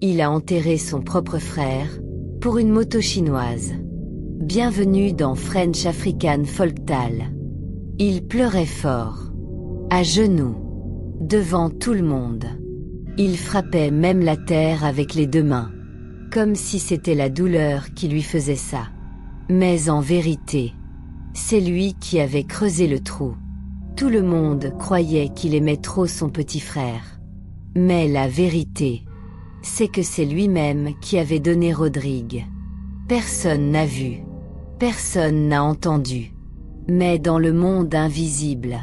Il a enterré son propre frère, pour une moto chinoise. Bienvenue dans French African Folktale. Il pleurait fort. À genoux. Devant tout le monde. Il frappait même la terre avec les deux mains. Comme si c'était la douleur qui lui faisait ça. Mais en vérité, c'est lui qui avait creusé le trou. Tout le monde croyait qu'il aimait trop son petit frère. Mais la vérité, c'est que c'est lui-même qui avait donné Rodrigue. Personne n'a vu. Personne n'a entendu. Mais dans le monde invisible,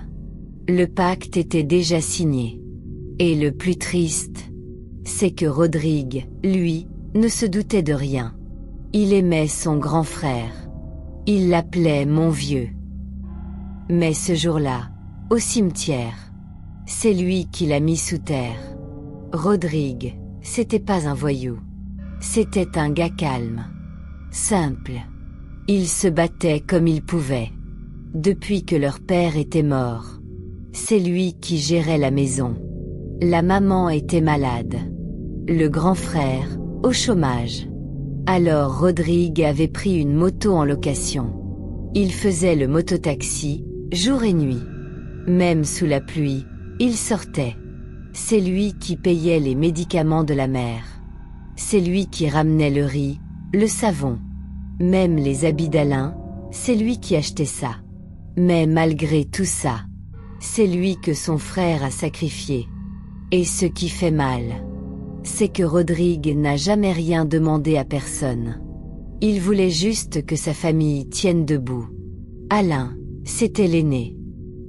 le pacte était déjà signé. Et le plus triste, c'est que Rodrigue, lui, ne se doutait de rien. Il aimait son grand frère. Il l'appelait mon vieux. Mais ce jour-là, au cimetière, c'est lui qui l'a mis sous terre. Rodrigue, c'était pas un voyou. C'était un gars calme. Simple. Il se battait comme il pouvait. Depuis que leur père était mort. C'est lui qui gérait la maison. La maman était malade. Le grand frère, au chômage. Alors Rodrigue avait pris une moto en location. Il faisait le mototaxi, jour et nuit. Même sous la pluie, il sortait. C'est lui qui payait les médicaments de la mère. C'est lui qui ramenait le riz, le savon. Même les habits d'Alain, c'est lui qui achetait ça. Mais malgré tout ça, c'est lui que son frère a sacrifié. Et ce qui fait mal, c'est que Rodrigue n'a jamais rien demandé à personne. Il voulait juste que sa famille tienne debout. Alain, c'était l'aîné.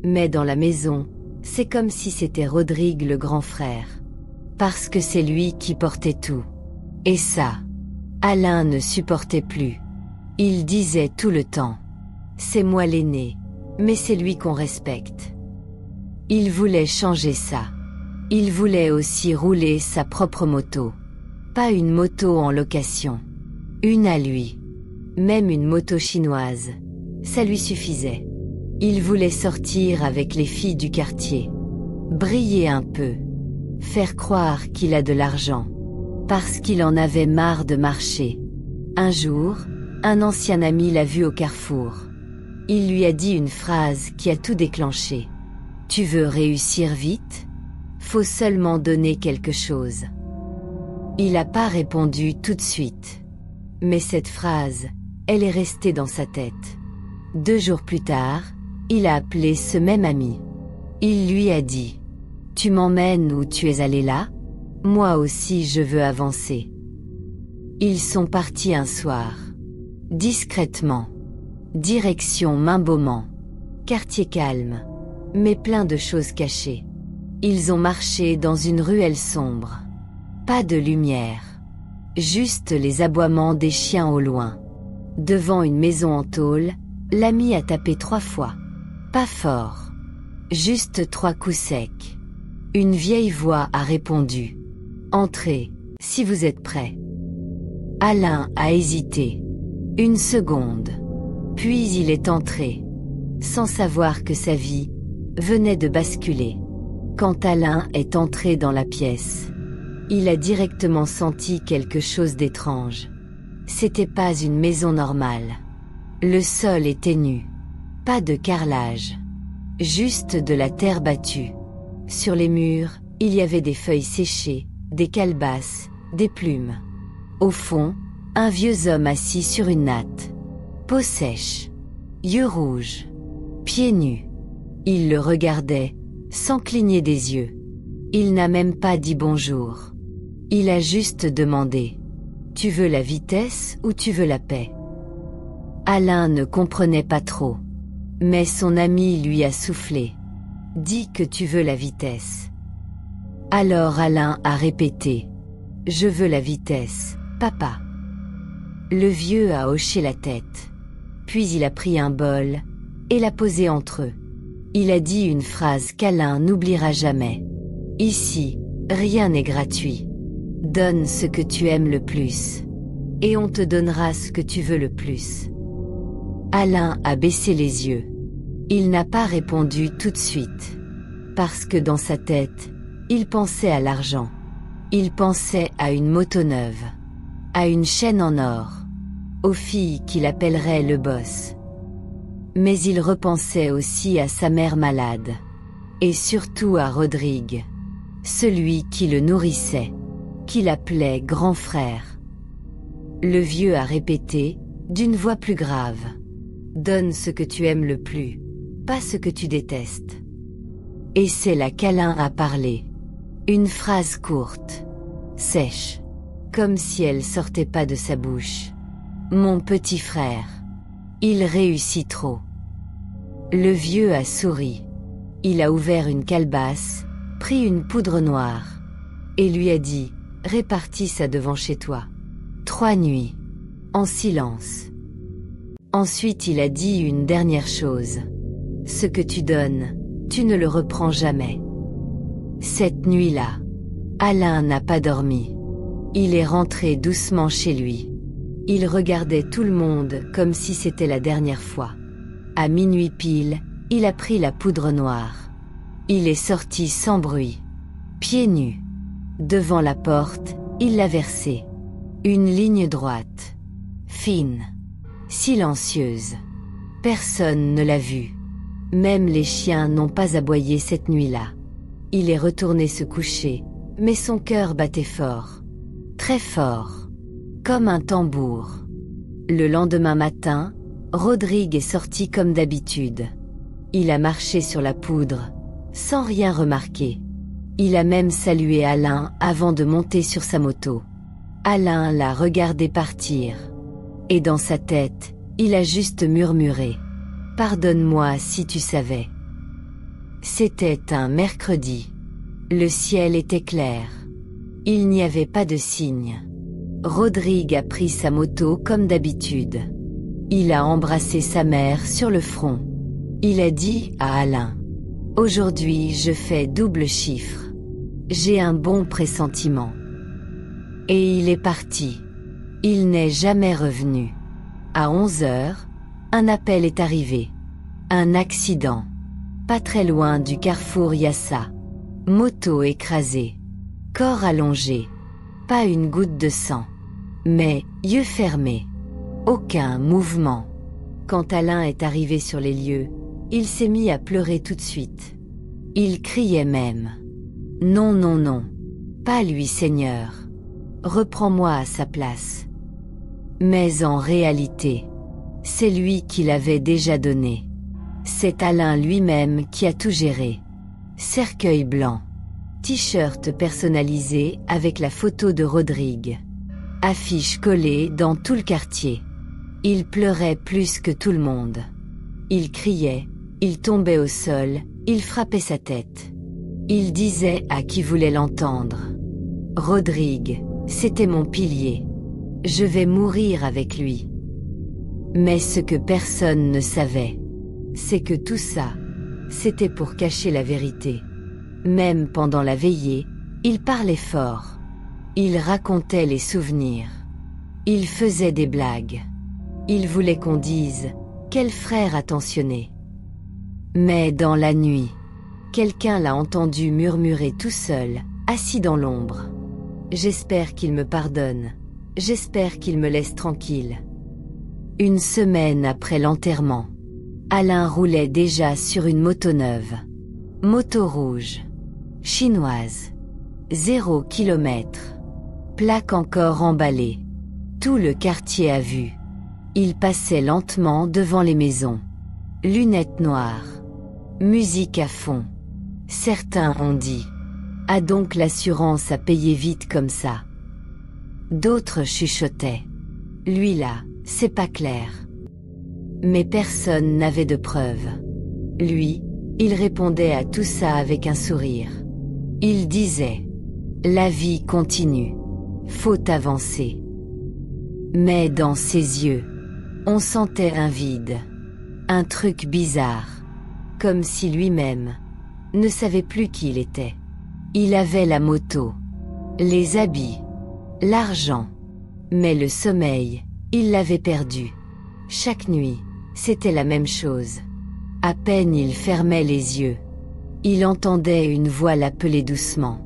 Mais dans la maison, c'est comme si c'était Rodrigue le grand frère. Parce que c'est lui qui portait tout. Et ça, Alain ne supportait plus. Il disait tout le temps. C'est moi l'aîné, mais c'est lui qu'on respecte. Il voulait changer ça. Il voulait aussi rouler sa propre moto. Pas une moto en location. Une à lui. Même une moto chinoise. Ça lui suffisait. Il voulait sortir avec les filles du quartier. Briller un peu. Faire croire qu'il a de l'argent. Parce qu'il en avait marre de marcher. Un jour, un ancien ami l'a vu au carrefour. Il lui a dit une phrase qui a tout déclenché. « Tu veux réussir vite ? Faut seulement donner quelque chose. » Il n'a pas répondu tout de suite. Mais cette phrase, elle est restée dans sa tête. 2 jours plus tard, il a appelé ce même ami. Il lui a dit « Tu m'emmènes où tu es allé là ? Moi aussi je veux avancer. » Ils sont partis un soir. Discrètement. Direction Main-Beaumont. Quartier calme. Mais plein de choses cachées. Ils ont marché dans une ruelle sombre. Pas de lumière. Juste les aboiements des chiens au loin. Devant une maison en tôle, l'ami a tapé 3 fois. Pas fort. Juste 3 coups secs. Une vieille voix a répondu. « Entrez, si vous êtes prêts. » Alain a hésité. 1 seconde. Puis il est entré. Sans savoir que sa vie venait de basculer. Quand Alain est entré dans la pièce, il a directement senti quelque chose d'étrange. C'était pas une maison normale. Le sol était nu. Pas de carrelage. Juste de la terre battue. Sur les murs, il y avait des feuilles séchées, des calebasses, des plumes. Au fond, un vieux homme assis sur une natte. Peau sèche. Yeux rouges. Pieds nus. Il le regardait, sans cligner des yeux. Il n'a même pas dit bonjour. Il a juste demandé. « Tu veux la vitesse ou tu veux la paix ?» Alain ne comprenait pas trop. Mais son ami lui a soufflé. « Dis que tu veux la vitesse. » Alors Alain a répété. « Je veux la vitesse, papa. » Le vieux a hoché la tête. Puis il a pris un bol et l'a posé entre eux. Il a dit une phrase qu'Alain n'oubliera jamais. « Ici, rien n'est gratuit. Donne ce que tu aimes le plus. Et on te donnera ce que tu veux le plus. » Alain a baissé les yeux. Il n'a pas répondu tout de suite. Parce que dans sa tête, il pensait à l'argent. Il pensait à une moto neuve, à une chaîne en or, aux filles qu'il appellerait le boss. Mais il repensait aussi à sa mère malade, et surtout à Rodrigue, celui qui le nourrissait, qu'il appelait grand frère. Le vieux a répété, d'une voix plus grave: donne ce que tu aimes le plus, pas ce que tu détestes. Et c'est là qu'Alain a parlé. Une phrase courte, sèche, comme si elle sortait pas de sa bouche. Mon petit frère. Il réussit trop. Le vieux a souri. Il a ouvert une calebasse, pris une poudre noire, et lui a dit: répartis ça devant chez toi. 3 nuits. En silence. Ensuite il a dit une dernière chose. Ce que tu donnes, tu ne le reprends jamais. Cette nuit-là, Alain n'a pas dormi. Il est rentré doucement chez lui. Il regardait tout le monde comme si c'était la dernière fois. À minuit pile, il a pris la poudre noire. Il est sorti sans bruit, pieds nus. Devant la porte, il l'a versée. Une ligne droite, fine, silencieuse. Personne ne l'a vu. Même les chiens n'ont pas aboyé cette nuit-là. Il est retourné se coucher, mais son cœur battait fort. Très fort. Comme un tambour. Le lendemain matin, Rodrigue est sorti comme d'habitude. Il a marché sur la poudre, sans rien remarquer. Il a même salué Alain avant de monter sur sa moto. Alain l'a regardé partir. Et dans sa tête, il a juste murmuré: pardonne-moi si tu savais. C'était un mercredi. Le ciel était clair. Il n'y avait pas de signe. Rodrigue a pris sa moto comme d'habitude. Il a embrassé sa mère sur le front. Il a dit à Alain: aujourd'hui je fais double chiffre. J'ai un bon pressentiment. Et il est parti. Il n'est jamais revenu. À 11h, un appel est arrivé. Un accident. Pas très loin du carrefour Yassa. Moto écrasée. Corps allongé. Pas une goutte de sang. Mais, yeux fermés. Aucun mouvement. Quand Alain est arrivé sur les lieux, il s'est mis à pleurer tout de suite. Il criait même: non, non, non. Pas lui, Seigneur. Reprends-moi à sa place. Mais en réalité, c'est lui qui l'avait déjà donné. C'est Alain lui-même qui a tout géré. Cercueil blanc. T-shirt personnalisé avec la photo de Rodrigue. Affiche collée dans tout le quartier. Il pleurait plus que tout le monde. Il criait, il tombait au sol, il frappait sa tête. Il disait à qui voulait l'entendre: Rodrigue, c'était mon pilier. Je vais mourir avec lui. Mais ce que personne ne savait, c'est que tout ça, c'était pour cacher la vérité. Même pendant la veillée, il parlait fort. Il racontait les souvenirs. Il faisait des blagues. Il voulait qu'on dise: quel frère attentionné. Mais dans la nuit, quelqu'un l'a entendu murmurer tout seul, assis dans l'ombre: j'espère qu'il me pardonne. J'espère qu'il me laisse tranquille. Une semaine après l'enterrement, Alain roulait déjà sur une moto neuve. Moto rouge. Chinoise. 0 km. Plaque encore emballée. Tout le quartier a vu. Il passait lentement devant les maisons. Lunettes noires. Musique à fond. Certains ont dit: ah donc l'assurance a payé vite comme ça. D'autres chuchotaient: lui là, c'est pas clair. Mais personne n'avait de preuves. Lui, il répondait à tout ça avec un sourire. Il disait: la vie continue. Faut avancer. Mais dans ses yeux, on sentait un vide. Un truc bizarre. Comme si lui-même ne savait plus qui il était. Il avait la moto, les habits, l'argent. Mais le sommeil, il l'avait perdu. Chaque nuit, c'était la même chose. À peine il fermait les yeux, il entendait une voix l'appeler doucement: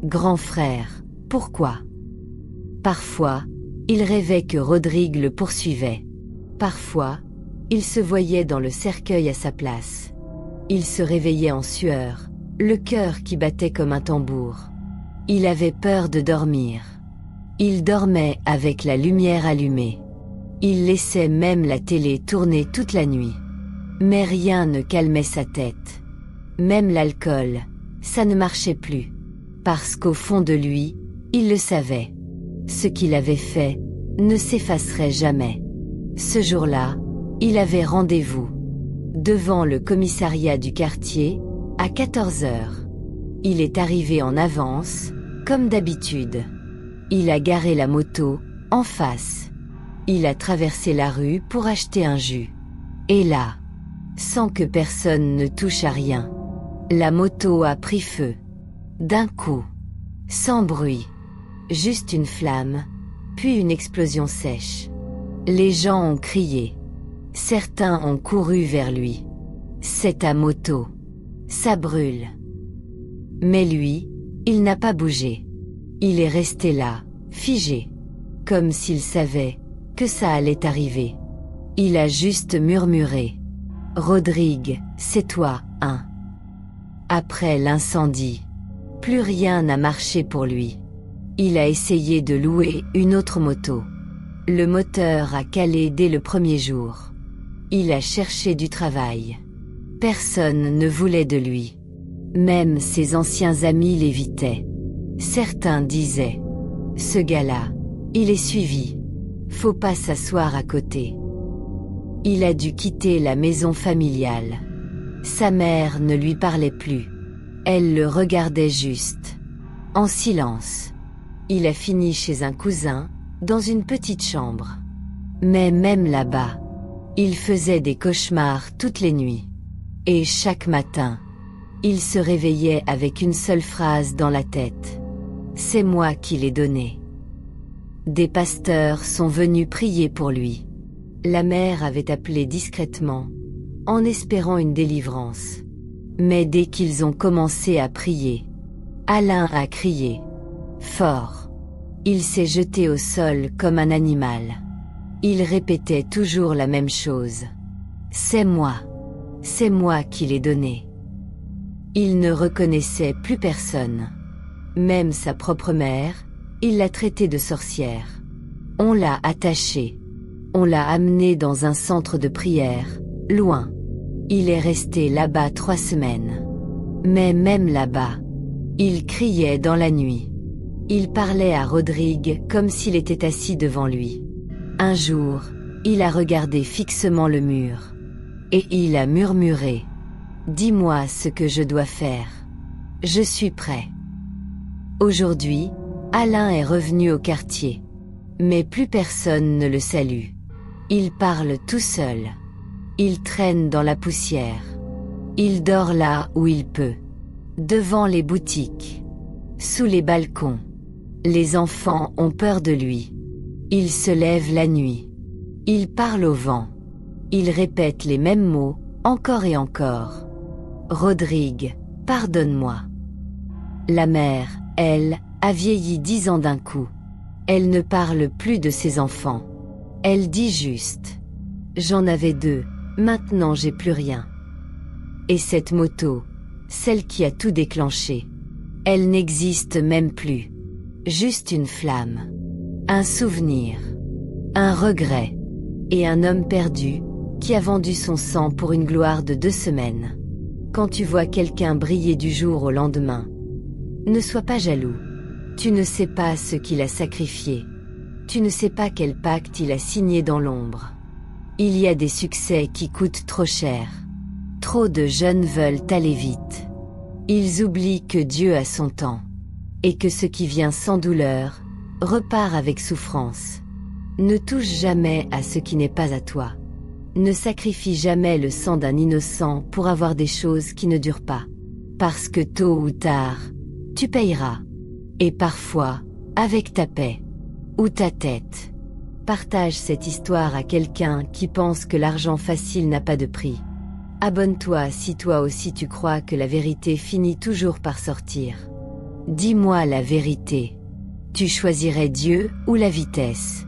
grand frère, Pourquoi? Parfois, il rêvait que Rodrigue le poursuivait. Parfois, il se voyait dans le cercueil à sa place. Il se réveillait en sueur, le cœur qui battait comme un tambour. Il avait peur de dormir. Il dormait avec la lumière allumée. Il laissait même la télé tourner toute la nuit. Mais rien ne calmait sa tête. Même l'alcool, ça ne marchait plus. Parce qu'au fond de lui, il le savait. Ce qu'il avait fait ne s'effacerait jamais. Ce jour-là, il avait rendez-vous devant le commissariat du quartier, à 14 heures. Il est arrivé en avance, comme d'habitude. Il a garé la moto, en face. Il a traversé la rue pour acheter un jus. Et là, sans que personne ne touche à rien, la moto a pris feu. D'un coup. Sans bruit. Juste une flamme, puis une explosion sèche. Les gens ont crié. Certains ont couru vers lui. C'est ta moto. Ça brûle. Mais lui, il n'a pas bougé. Il est resté là, figé. Comme s'il savait que ça allait arriver. Il a juste murmuré. Rodrigue, c'est toi, hein? Après l'incendie, plus rien n'a marché pour lui. Il a essayé de louer une autre moto. Le moteur a calé dès le premier jour. Il a cherché du travail. Personne ne voulait de lui. Même ses anciens amis l'évitaient. Certains disaient « Ce gars-là, il est suivi. Faut pas s'asseoir à côté. » Il a dû quitter la maison familiale. Sa mère ne lui parlait plus. Elle le regardait juste. En silence. Il a fini chez un cousin, dans une petite chambre. Mais même là-bas, il faisait des cauchemars toutes les nuits. Et chaque matin, il se réveillait avec une seule phrase dans la tête. C'est moi qui l'ai donné. Des pasteurs sont venus prier pour lui. La mère avait appelé discrètement, en espérant une délivrance. Mais dès qu'ils ont commencé à prier, Alain a crié. Fort. Il s'est jeté au sol comme un animal. Il répétait toujours la même chose. C'est moi. C'est moi qui l'ai donné. Il ne reconnaissait plus personne. Même sa propre mère, il l'a traitée de sorcière. On l'a attachée. On l'a amené dans un centre de prière, loin. Il est resté là-bas 3 semaines. Mais même là-bas, il criait dans la nuit. Il parlait à Rodrigue comme s'il était assis devant lui. Un jour, il a regardé fixement le mur. Et il a murmuré. Dis-moi ce que je dois faire. Je suis prêt. Aujourd'hui, Alain est revenu au quartier. Mais plus personne ne le salue. Il parle tout seul. Il traîne dans la poussière. Il dort là où il peut. Devant les boutiques. Sous les balcons. Les enfants ont peur de lui. Il se lève la nuit. Il parle au vent. Il répète les mêmes mots, encore et encore. Rodrigue, pardonne-moi. La mère, elle, a vieilli 10 ans d'un coup. Elle ne parle plus de ses enfants. Elle dit juste. J'en avais 2, maintenant j'ai plus rien. Et cette moto, celle qui a tout déclenché, elle n'existe même plus. Juste une flamme. Un souvenir. Un regret. Et un homme perdu, qui a vendu son sang pour une gloire de 2 semaines. Quand tu vois quelqu'un briller du jour au lendemain, ne sois pas jaloux. Tu ne sais pas ce qu'il a sacrifié. Tu ne sais pas quel pacte il a signé dans l'ombre. Il y a des succès qui coûtent trop cher. Trop de jeunes veulent aller vite. Ils oublient que Dieu a son temps. Et que ce qui vient sans douleur, repart avec souffrance. Ne touche jamais à ce qui n'est pas à toi. Ne sacrifie jamais le sang d'un innocent pour avoir des choses qui ne durent pas. Parce que tôt ou tard, tu payeras. Et parfois, avec ta paix. Ou ta tête. Partage cette histoire à quelqu'un qui pense que l'argent facile n'a pas de prix. Abonne-toi si toi aussi tu crois que la vérité finit toujours par sortir. Dis-moi la vérité. Tu choisirais Dieu ou la vitesse?